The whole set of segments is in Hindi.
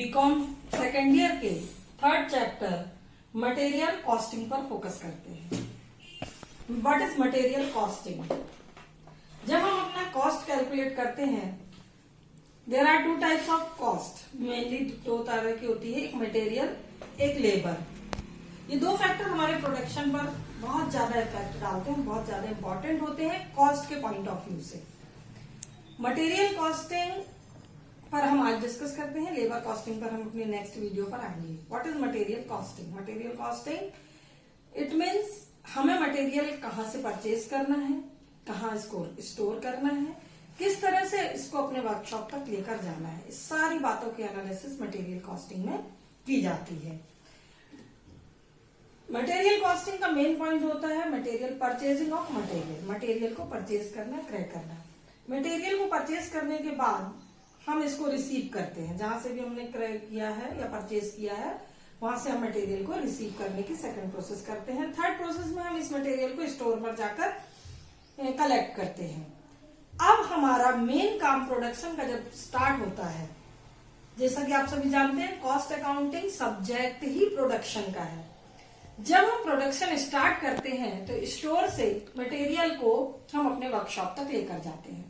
बीकॉम सेकेंड ईयर के थर्ड चैप्टर मटेरियल कॉस्टिंग पर फोकस करते हैं। What is material costing? जब हम अपना कॉस्ट कैलकुलेट करते हैं, there are two types of cost. Mainly दो तरह की होती है, एक मटेरियल, एक लेबर। ये दो फैक्टर हमारे प्रोडक्शन पर बहुत ज्यादा इफेक्ट डालते हैं, बहुत ज्यादा इंपॉर्टेंट होते हैं कॉस्ट के पॉइंट ऑफ व्यू से। मटेरियल कॉस्टिंग पर हम आज डिस्कस करते हैं, लेबर कॉस्टिंग पर हम अपने नेक्स्ट वीडियो पर आएंगे। What is material costing? Material costing it means हमें मटेरियल कहाँ से परचेज करना है, कहाँ इसको स्टोर करना है, किस तरह से इसको अपने वर्कशॉप तक लेकर जाना है, इस सारी बातों की एनालिसिस मटेरियल कॉस्टिंग में की जाती है। मटेरियल कॉस्टिंग का मेन पॉइंट होता है material purchasing of material. Material को परचेज करना, क्रय करना। मटेरियल को परचेज करने के बाद हम इसको रिसीव करते हैं, जहां से भी हमने क्रय किया है या परचेज किया है वहां से हम मटेरियल को रिसीव करने की सेकंड प्रोसेस करते हैं। थर्ड प्रोसेस में हम इस मटेरियल को स्टोर पर जाकर कलेक्ट करते हैं। अब हमारा मेन काम प्रोडक्शन का जब स्टार्ट होता है, जैसा कि आप सभी जानते हैं कॉस्ट अकाउंटिंग सब्जेक्ट ही प्रोडक्शन का है। जब हम प्रोडक्शन स्टार्ट करते हैं तो स्टोर से मटेरियल को हम अपने वर्कशॉप तक लेकर जाते हैं।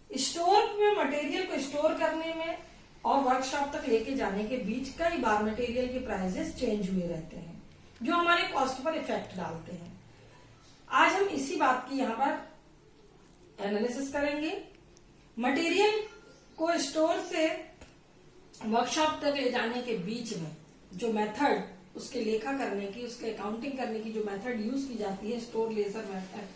स्टोर में मटेरियल को स्टोर करने में और वर्कशॉप तक लेके जाने के बीच कई बार मटेरियल के प्राइसेस चेंज हुए रहते हैं, जो हमारे कॉस्ट पर इफेक्ट डालते हैं। आज हम इसी बात की यहाँ पर एनालिसिस करेंगे। मटेरियल को स्टोर से वर्कशॉप तक ले जाने के बीच में जो मेथड, उसके लेखा करने की, उसके अकाउंटिंग करने की जो मेथड यूज की जाती है, स्टोर लेजर मेथड,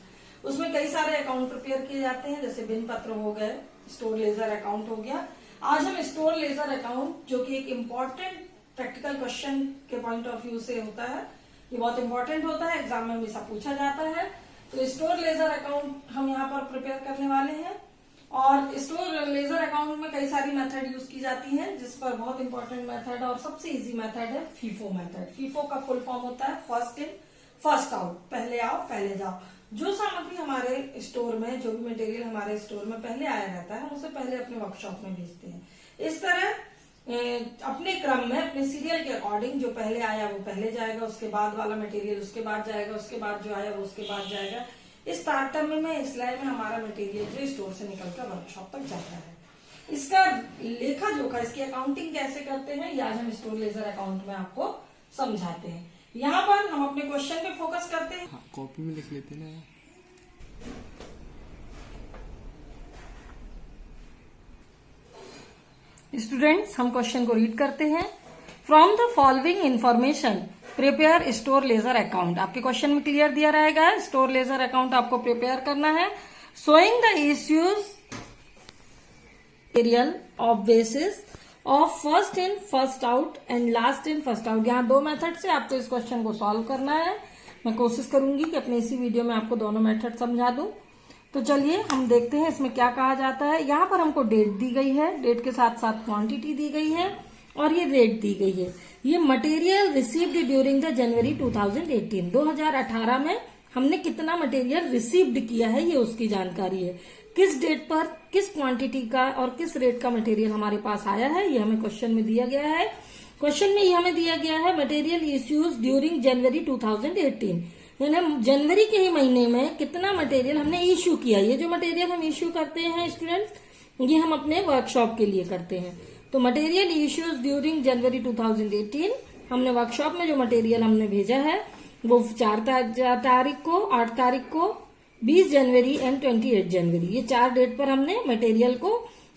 उसमें कई सारे अकाउंट प्रिपेयर किए जाते हैं, जैसे बिन पत्र हो गए, स्टोर लेजर अकाउंट हो गया। आज हम स्टोर लेजर अकाउंट, जो कि एक इम्पोर्टेंट प्रैक्टिकल क्वेश्चन के पॉइंट ऑफ व्यू से होता है, ये बहुत इंपॉर्टेंट होता है, एग्जाम में हमेशा पूछा जाता है, तो स्टोर लेजर अकाउंट हम यहाँ पर प्रिपेयर करने वाले हैं। और स्टोर लेजर अकाउंट में कई सारी मेथड यूज की जाती है, जिस पर बहुत इंपॉर्टेंट मेथड और सबसे इजी मेथड है फीफो मेथड। फीफो का फुल फॉर्म होता है फर्स्ट इन फर्स्ट आउट, पहले आओ पहले जाओ। जो सामग्री हमारे स्टोर में, जो भी मटेरियल हमारे स्टोर में पहले आया रहता है, हम उसे पहले अपने वर्कशॉप में भेजते हैं। इस तरह अपने क्रम में, अपने सीरियल के अकॉर्डिंग, जो पहले आया वो पहले जाएगा, उसके बाद वाला मटेरियल उसके बाद जाएगा, उसके बाद जो आया वो उसके बाद जाएगा। इस तारतम्य में, इस लय में हमारा मटेरियल जो स्टोर से निकलकर वर्कशॉप तक जाता है। इसका लेखा जोखा, इसकी अकाउंटिंग कैसे करते हैं, ये आज हम स्टोर लेजर अकाउंट में आपको समझाते हैं। यहाँ पर हम अपने क्वेश्चन पे फोकस करते हैं। हाँ, कॉपी में लिख लेते ना। स्टूडेंट्स, हम क्वेश्चन को रीड करते हैं। From the following information prepare store ledger account. आपके क्वेश्चन में क्लियर दिया रहेगा, स्टोर लेजर अकाउंट आपको प्रिपेयर करना है। Showing the issues material of basis of first in first out and last in first out. यहाँ दो मेथड से आपको इस क्वेश्चन को सॉल्व करना है। मैं कोशिश करूंगी कि अपने इसी वीडियो में आपको दोनों मेथड समझा दूं। तो चलिए हम देखते हैं इसमें क्या कहा जाता है। यहाँ पर हमको डेट दी गई है, डेट के साथ साथ क्वांटिटी दी गई है और ये रेट दी गई है। ये material received during the January 2018, 2018 में हमने कितना मटेरियल रिसीव्ड किया है, ये उसकी जानकारी है। किस डेट पर, किस क्वांटिटी का और किस रेट का मटेरियल हमारे पास आया है, ये हमें क्वेश्चन में दिया गया है। क्वेश्चन में ये हमें दिया गया है मटेरियल इश्यूज ड्यूरिंग जनवरी 2018, यानी जनवरी के ही महीने में कितना मटेरियल हमने इश्यू किया। ये जो मटेरियल हम इश्यू करते हैं स्टूडेंट्स, ये हम अपने वर्कशॉप के लिए करते हैं। तो मटेरियल इश्यूज ड्यूरिंग जनवरी 2018, हमने वर्कशॉप में जो मटेरियल हमने भेजा है वो 4 तारीख को, 8 तारीख को, 20 जनवरी एंड 28 जनवरी, ये 4 डेट पर हमने मटेरियल को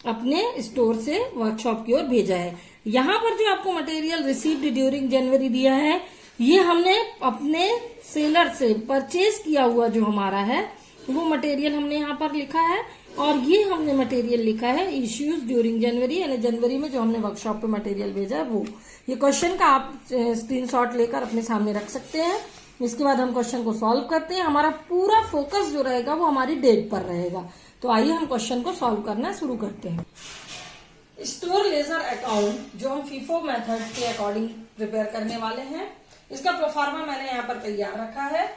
अपने स्टोर से वर्कशॉप की ओर भेजा है। यहाँ पर जो आपको मटेरियल रिसीव्ड ड्यूरिंग जनवरी दिया है, ये हमने अपने सेलर से परचेज किया हुआ जो हमारा है वो मटेरियल हमने यहाँ पर लिखा है। और ये हमने मटेरियल लिखा है इश्यूज ड्यूरिंग जनवरी, यानी जनवरी में जो हमने वर्कशॉप पे मटेरियल भेजा है वो। ये क्वेश्चन का आप स्क्रीनशॉट लेकर अपने सामने रख सकते हैं। इसके बाद हम क्वेश्चन को सॉल्व करते हैं। हमारा पूरा फोकस जो रहेगा वो हमारी डेट पर रहेगा। तो आइए हम क्वेश्चन को सॉल्व करना शुरू करते हैं। स्टोर लेजर अकाउंट जो हम फीफो मेथड के अकॉर्डिंग प्रिपेयर करने वाले हैं, इसका प्रोफार्मा मैंने यहाँ पर तैयार रखा है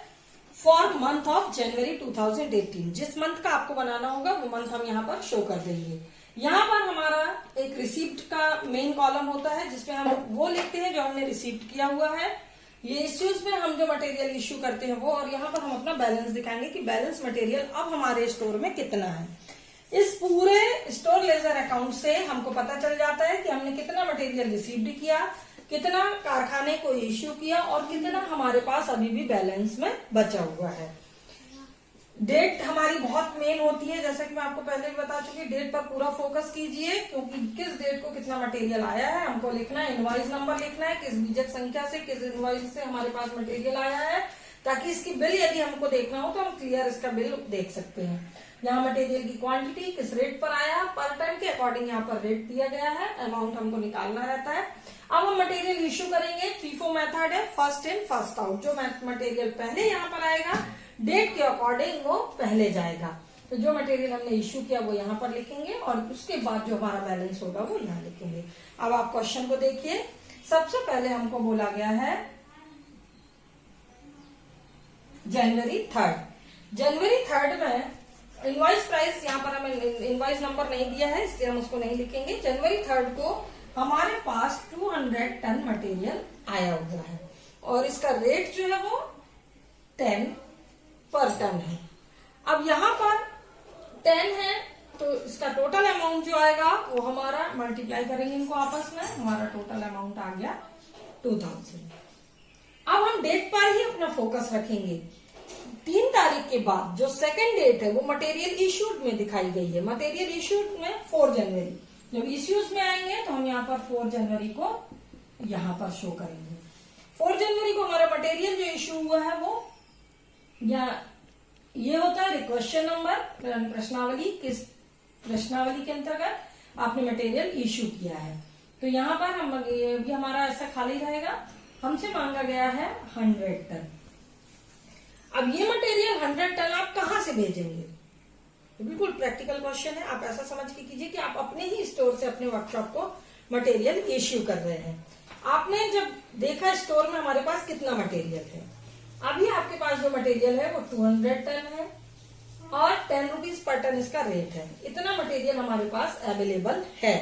फॉर मंथ ऑफ जनवरी 2018। जिस मंथ का आपको बनाना होगा वो मंथ हम यहाँ पर शो कर देंगे। यहाँ पर हमारा एक रिसीप्ट का मेन कॉलम होता है जिसमें हम वो लिखते हैं जो हमने रिसीप्ट किया हुआ है। ये इश्यूज में हम जो मटेरियल इश्यू करते हैं वो, और यहाँ पर हम अपना बैलेंस दिखाएंगे कि बैलेंस मटेरियल अब हमारे स्टोर में कितना है। इस पूरे स्टोर लेजर अकाउंट से हमको पता चल जाता है कि हमने कितना मटेरियल रिसीव्ड किया, कितना कारखाने को इश्यू किया और कितना हमारे पास अभी भी बैलेंस में बचा हुआ है। डेट हमारी बहुत मेन होती है, जैसा कि मैं आपको पहले भी बता चुकी, डेट पर पूरा फोकस कीजिए क्योंकि किस डेट को कितना मटेरियल आया है हमको लिखना है, इनवॉइस नंबर लिखना है, किस बीजक संख्या से किस इनवॉइस से हमारे पास मटेरियल आया है, ताकि इसकी बिल यदि हमको देखना हो तो हम क्लियर इसका बिल देख सकते हैं। यहाँ मटेरियल की क्वांटिटी किस रेट पर आया, पर टन के अकॉर्डिंग यहाँ पर रेट दिया गया है, अमाउंट हमको निकालना रहता है। अब हम मटेरियल इश्यू करेंगे, फीफो मेथड है, फर्स्ट इन फर्स्ट आउट। जो मटेरियल पहले यहाँ पर आएगा डेट के अकॉर्डिंग वो पहले जाएगा। तो जो मटेरियल हमने इश्यू किया वो यहाँ पर लिखेंगे और उसके बाद जो हमारा बैलेंस होगा वो यहाँ लिखेंगे। अब आप क्वेश्चन को देखिए, सबसे पहले हमको बोला गया है जनवरी 3rd। जनवरी 3rd में इनवॉइस प्राइस, यहाँ पर हमें इनवॉइस नंबर नहीं दिया है इसलिए हम उसको नहीं लिखेंगे। जनवरी 3rd को हमारे पास 200 टन मटेरियल आया हुआ है और इसका रेट जो है वो 10 पर टन है। अब यहाँ पर 10 है तो इसका टोटल अमाउंट जो आएगा वो हमारा मल्टीप्लाई करेंगे इनको आपस में, हमारा टोटल अमाउंट आ गया 2000। अब हम डेट पर ही अपना फोकस रखेंगे। 3 तारीख के बाद जो सेकंड डेट है वो मटेरियल इश्यूड में दिखाई गई है। मटेरियल इश्यूड में 4 जनवरी, जब इश्यूज में आएंगे तो हम यहाँ पर 4 जनवरी को यहाँ पर शो करेंगे। 4 जनवरी को हमारा मटेरियल जो इश्यू हुआ है वो ये होता है रिक्वेश्चन नंबर, प्रश्नावली, किस प्रश्नावली के अंतर्गत आपने मटेरियल इश्यू किया है। तो यहाँ पर हम ये भी हमारा ऐसा खाली रहेगा। हमसे मांगा गया है 100 टन। अब ये मटेरियल 100 टन आप कहाँ से भेजेंगे? तो बिल्कुल प्रैक्टिकल क्वेश्चन है, आप ऐसा समझ के कीजिए कि आप अपने ही स्टोर से अपने वर्कशॉप को मटेरियल इश्यू कर रहे हैं। आपने जब देखा स्टोर में हमारे पास कितना मटेरियल है, अभी आपके पास जो मटेरियल है वो 200 टन है और 10 रुपीज पर टन इसका रेट है। इतना मटेरियल हमारे पास अवेलेबल है।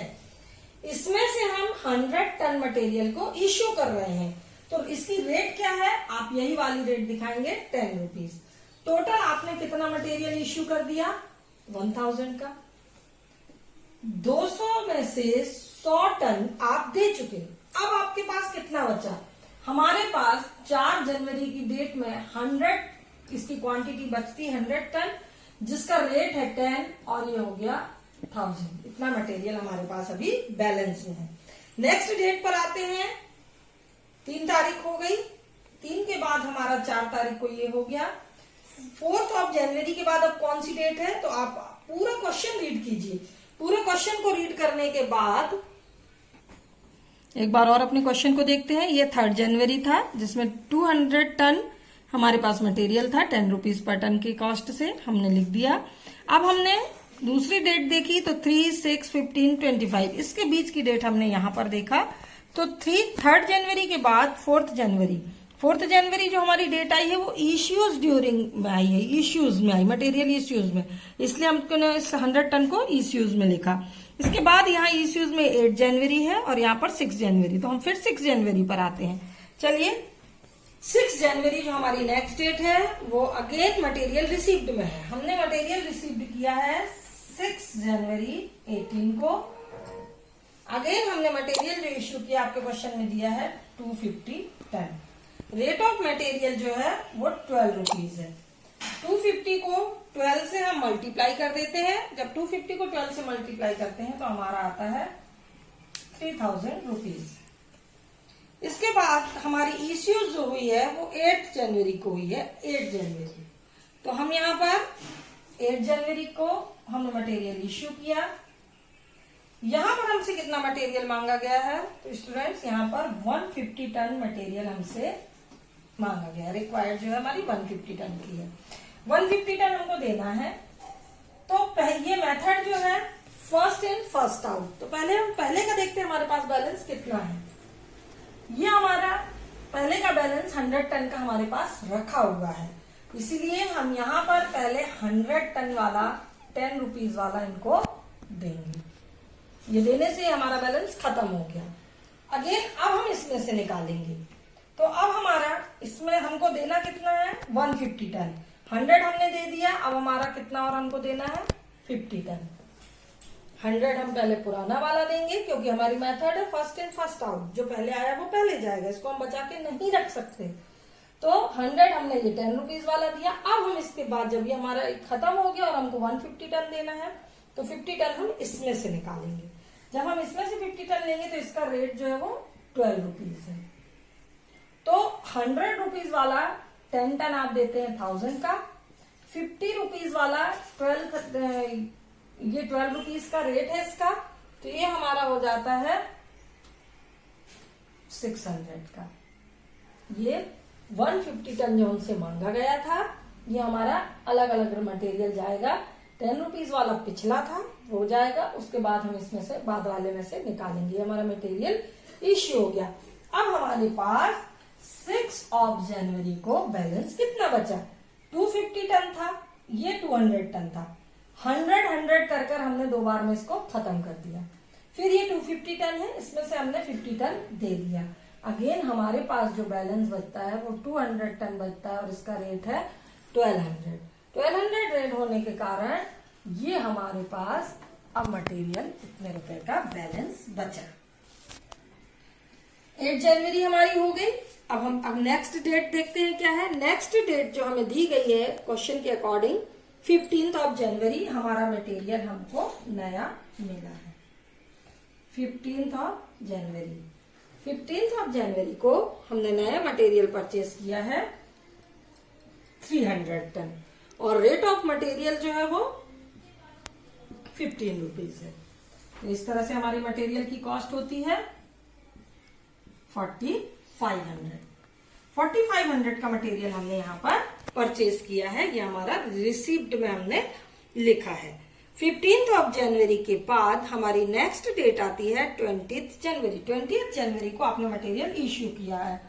इसमें से हम 100 टन मटेरियल को इश्यू कर रहे हैं तो इसकी रेट क्या है, आप यही वाली रेट दिखाएंगे 10 रुपीज। टोटल आपने कितना मटेरियल इश्यू कर दिया, 1000 का। 200 में से 100 टन आप दे चुके। अब आपके पास कितना बचा? हमारे पास 4 जनवरी की डेट में 100 इसकी क्वांटिटी बचती 100 टन, जिसका रेट है 10 और ये हो गया 1000। इतना मटेरियल हमारे पास अभी बैलेंस में है। नेक्स्ट डेट पर आते हैं, 3 तारीख हो गई। 3 के बाद हमारा 4 तारीख को ये हो गया। 4 जनवरी के बाद अब कौन सी डेट है, तो आप पूरा क्वेश्चन रीड कीजिए। पूरे क्वेश्चन को रीड करने के बाद एक बार और अपने क्वेश्चन को देखते हैं। ये 3 जनवरी था जिसमें 200 टन हमारे पास मटेरियल था, 10 रुपीज पर टन की कॉस्ट से हमने लिख दिया। अब हमने दूसरी डेट देखी तो 3, 6, 15, 25, इसके बीच की डेट हमने यहाँ पर देखा। तो 3 जनवरी के बाद 4 जनवरी, 4 जनवरी जो हमारी डेट आई है वो इश्यूज ड्यूरिंग में आई है, इश्यूज में आई, मटेरियल इश्यूज में, इसलिए हमने इस 100 टन को इश्यूज में लिखा। इसके बाद यहाँ इश्यूज में 8 जनवरी है और यहाँ पर 6 जनवरी, तो हम फिर 6 जनवरी पर आते हैं। चलिए 6 जनवरी जो हमारी नेक्स्ट डेट है वो अगेन मटेरियल रिसीव्ड में है। हमने मटेरियल रिसीव्ड किया है 6 जनवरी 18 को। अगेन हमने मटेरियल जो इश्यू किया आपके क्वेश्चन में दिया है 250 टन। रेट ऑफ मटेरियल जो है वो 12 रुपीज है। 250 को 12 से हम मल्टीप्लाई कर देते हैं। जब 250 को 12 से मल्टीप्लाई करते हैं तो हमारा आता है 3000 रुपीज। इसके बाद हमारी इश्यूज जो हुई है वो 8 जनवरी को हुई है, 8 जनवरी। तो हम यहाँ पर 8 जनवरी को हमने मटेरियल इश्यू किया। यहाँ पर हमसे कितना मटेरियल मांगा गया है, तो स्टूडेंट्स यहाँ पर 150 टन मटेरियल हमसे मांगा गया। रिक्वायर्ड जो है हमारी 150 टन की है, 150 टन हमको देना है। तो ये मेथड जो है फर्स्ट इन फर्स्ट आउट। तो पहले हम पहले का देखते हैं हमारे पास बैलेंस कितना है। ये हमारा पहले का बैलेंस 100 टन का हमारे पास रखा हुआ है, इसीलिए हम यहाँ पर पहले 100 टन वाला 10 रुपीज वाला इनको देंगे। ये देने से हमारा बैलेंस खत्म हो गया। अगेन अब हम इसमें से निकालेंगे। तो अब हमारा इसमें हमको देना कितना है 150 टन। 100 हमने दे दिया, अब हमारा कितना और हमको देना है 50 टन। 100 हम पहले पुराना वाला देंगे क्योंकि हमारी मेथड है फर्स्ट इन फर्स्ट आउट, जो पहले आया वो पहले जाएगा, इसको हम बचा के नहीं रख सकते। तो 100 हमने ये 10 रुपीज वाला दिया। अब हम इसके बाद जब ये हमारा खत्म हो गया और हमको 150 टन देना है तो 50 टन हम इसमें से निकालेंगे। जब हम इसमें से 50 टन लेंगे तो इसका रेट जो है वो 12 रुपीज है। तो 100 रुपीज वाला 10 टन आप देते हैं 1000 का, 50 रुपीज वाला 12 रुपीज का रेट है इसका, तो ये हमारा हो जाता है 600 का। ये 150 टन जो हमसे मांगा गया था ये हमारा अलग अलग मटेरियल जाएगा। 10 रुपीज वाला पिछला था वो जाएगा, उसके बाद हम इसमें से बाद वाले में से निकालेंगे। हमारा मटेरियल इश्यू हो गया। अब हमारे पास 6 ऑफ जनवरी को बैलेंस कितना बचा, 250 टन था, ये 200 टन था। 100 कर कर हमने 2 बार में इसको खत्म कर दिया। फिर ये 250 टन है, इसमें से हमने 50 टन दे दिया। अगेन हमारे पास जो बैलेंस बचता है वो 200 टन बचता है और इसका रेट है 1200। 1200 रेट होने के कारण ये हमारे पास अब मटेरियल इतने रुपए का बैलेंस बचा। 8 जनवरी हमारी हो गई। अब नेक्स्ट डेट देखते हैं क्या है। नेक्स्ट डेट जो हमें दी गई है क्वेश्चन के अकॉर्डिंग 15 ऑफ जनवरी हमारा मटेरियल हमको नया मिला है। 15 ऑफ जनवरी 15 ऑफ जनवरी को हमने नया मटेरियल परचेज किया है 300 टन और रेट ऑफ मटेरियल जो है वो 15 रुपीज है। तो इस तरह से हमारी मटेरियल की कॉस्ट होती है 4500। 4500 का मटेरियल हमने यहाँ पर परचेज किया है, ये हमारा रिसीव्ड में हमने लिखा है। 15 ऑफ जनवरी के बाद हमारी नेक्स्ट डेट आती है 20 जनवरी। 20 जनवरी को आपने मटेरियल इश्यू किया है,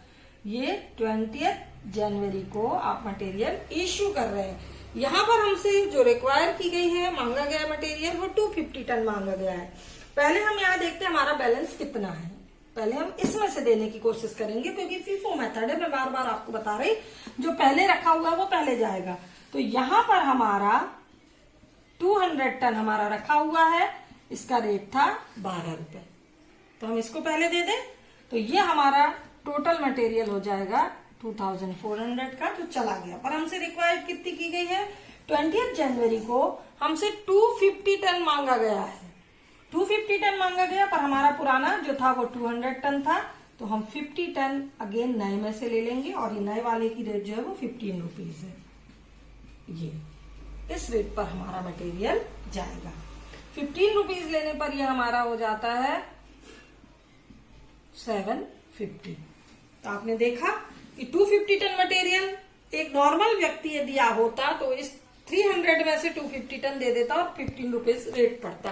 ये 20 जनवरी को आप मटेरियल इश्यू कर रहे हैं। यहाँ पर हमसे जो रिक्वायर की गई है मांगा गया मटेरियल वो 250 टन मांगा गया है। पहले हम यहाँ देखते हैं हमारा बैलेंस कितना है। पहले हम इसमें से देने की कोशिश करेंगे क्योंकि फीफो मेथड है, मैं बार बार आपको बता रही, जो पहले रखा हुआ है वो पहले जाएगा। तो यहाँ पर हमारा 200 टन हमारा रखा हुआ है, इसका रेट था 12 रुपए, तो हम इसको पहले दे दें तो ये हमारा टोटल मटेरियल हो जाएगा 2400 का, जो चला गया। पर हमसे रिक्वायर्ड कितनी की गई है 20 जनवरी को हमसे 250 टन मांगा गया है। 250 टन मांगा गया पर हमारा पुराना जो था वो 200 टन था, तो हम 50 टन अगेन नए में से ले लेंगे और ये नए वाले की रेट जो है वो 15 रुपीज है। ये इस रेट पर हमारा मटेरियल जाएगा। 15 रुपीज लेने पर यह हमारा हो जाता है 750। तो आपने देखा कि 250 टन मटेरियल एक नॉर्मल व्यक्ति यदि होता तो इस 300 में से 250 टन दे देता और 15 रुपीज रेट पड़ता।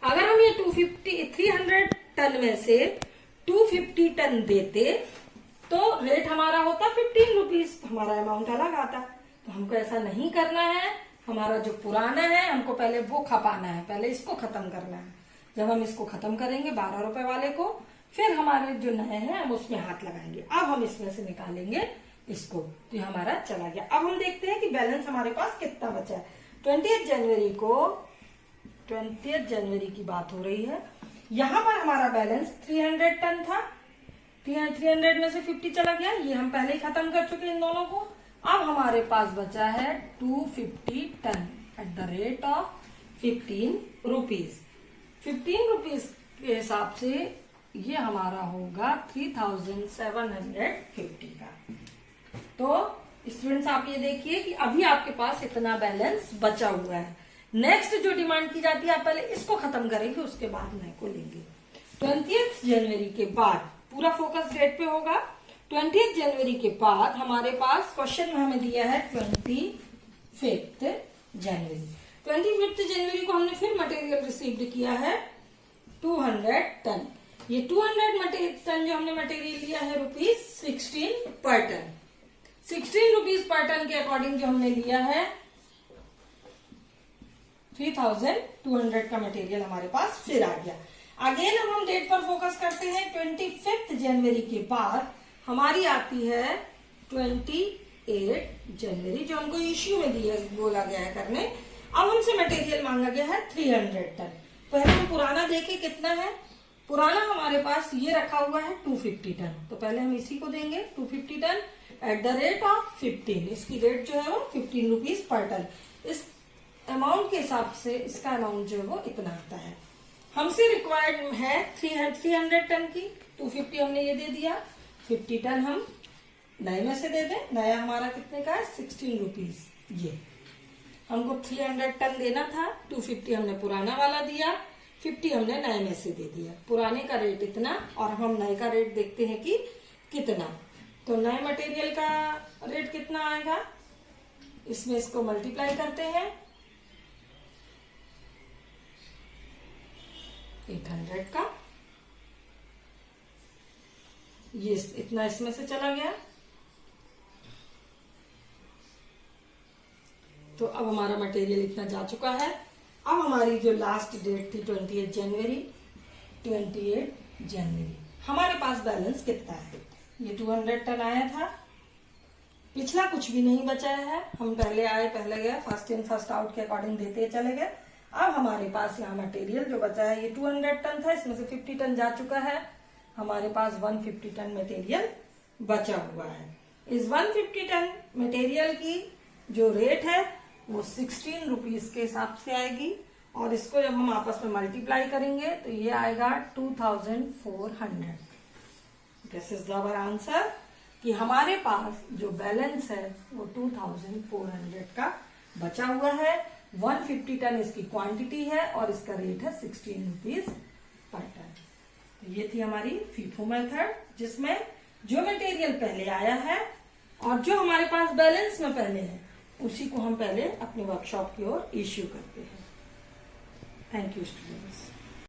अगर हम ये 300 टन में से 250 टन देते तो रेट हमारा होता 15 रुपीज, हमारा अमाउंट अलग आता। तो हमको ऐसा नहीं करना है, हमारा जो पुराना है हमको पहले वो खपाना है, पहले इसको खत्म करना है। जब हम इसको खत्म करेंगे 12 रुपए वाले को, फिर हमारे जो नए हैं हम उसमें हाथ लगाएंगे। अब हम इसमें से निकालेंगे इसको, तो ये हमारा चला गया। अब हम देखते हैं कि बैलेंस हमारे पास कितना बचा है। 20 जनवरी को 20 जनवरी की बात हो रही है, यहाँ पर हमारा बैलेंस 300 टन था। 300 में से 50 चला गया, ये हम पहले ही खत्म कर चुके इन दोनों को। अब हमारे पास बचा है 250 ton at the rate of 15 rupees. 15 rupees के हिसाब से ये हमारा होगा 3750 का। तो स्टूडेंट्स आप ये देखिए कि अभी आपके पास इतना बैलेंस बचा हुआ है। नेक्स्ट जो डिमांड की जाती है आप पहले इसको खत्म करेंगे, उसके बाद नए को लेंगे। 20 जनवरी के बाद पूरा फोकस डेट पे होगा। 20 जनवरी के बाद हमारे पास क्वेश्चन में हमें दिया है 25 जनवरी। 25 जनवरी को हमने फिर मटेरियल रिसीव्ड किया है 200 टन। ये 200 टन जो हमने मटेरियल लिया है ₹16 पर टन। 16 रुपीज पर टन के अकॉर्डिंग जो हमने लिया है 3200 का मटेरियल हमारे पास फिर आ गया। अगेन हम डेट पर फोकस करते हैं। 25 जनवरी के बाद हमारी आती है 28 जनवरी, जो हमको इश्यू में दिया बोला गया है करने। अब हमसे मटेरियल मांगा गया है 300 टन। पहले हम पुराना देखें कितना है। पुराना हमारे पास ये रखा हुआ है 250 टन, तो पहले हम इसी को देंगे 250 ton at the rate of 15। इसकी रेट जो है वो 15 रुपीज पर टन। इस अमाउंट के हिसाब से इसका अमाउंट जो है वो इतना आता है। हमसे रिक्वायर्ड है 300 टन की। 250 हमने ये दे दिया, 50 टन हम नए में से दे दें। नया हमारा कितने का है 16 रुपीज। ये हमको 300 टन देना था, 250 हमने पुराना वाला दिया, 50 हमने नए में से दे दिया। पुराने का रेट इतना और हम नए का रेट देखते हैं कि कितना। तो नए मटेरियल का रेट कितना आएगा, इसमें इसको मल्टीप्लाई करते हैं 800 का। ये इतना इसमें से चला गया। तो अब हमारा मटेरियल इतना जा चुका है। अब हमारी जो लास्ट डेट थी 28 जनवरी, 28 जनवरी हमारे पास बैलेंस कितना है। ये 200 टन आया था, पिछला कुछ भी नहीं बचा है। हम पहले आए पहले गए, फर्स्ट इन फर्स्ट आउट के अकॉर्डिंग देते चले गए। अब हमारे पास यहाँ मटेरियल जो बचा है ये 200 टन था, इसमें से 50 टन जा चुका है। हमारे पास 150 टन मटेरियल बचा हुआ है। इस 150 टन मटेरियल की जो रेट है वो 16 रुपीज के हिसाब से आएगी, और इसको जब हम आपस में मल्टीप्लाई करेंगे तो ये आएगा 2400। दिस इज आवर आंसर कि हमारे पास जो बैलेंस है वो 2400 का बचा हुआ है। 150 टन इसकी क्वांटिटी है और इसका रेट है 16 रुपीज पर टन। तो ये थी हमारी फीफो मेथड, जिसमें जो मटेरियल पहले आया है और जो हमारे पास बैलेंस में पहले है उसी को हम पहले अपने वर्कशॉप की ओर इश्यू करते हैं। Thank you students.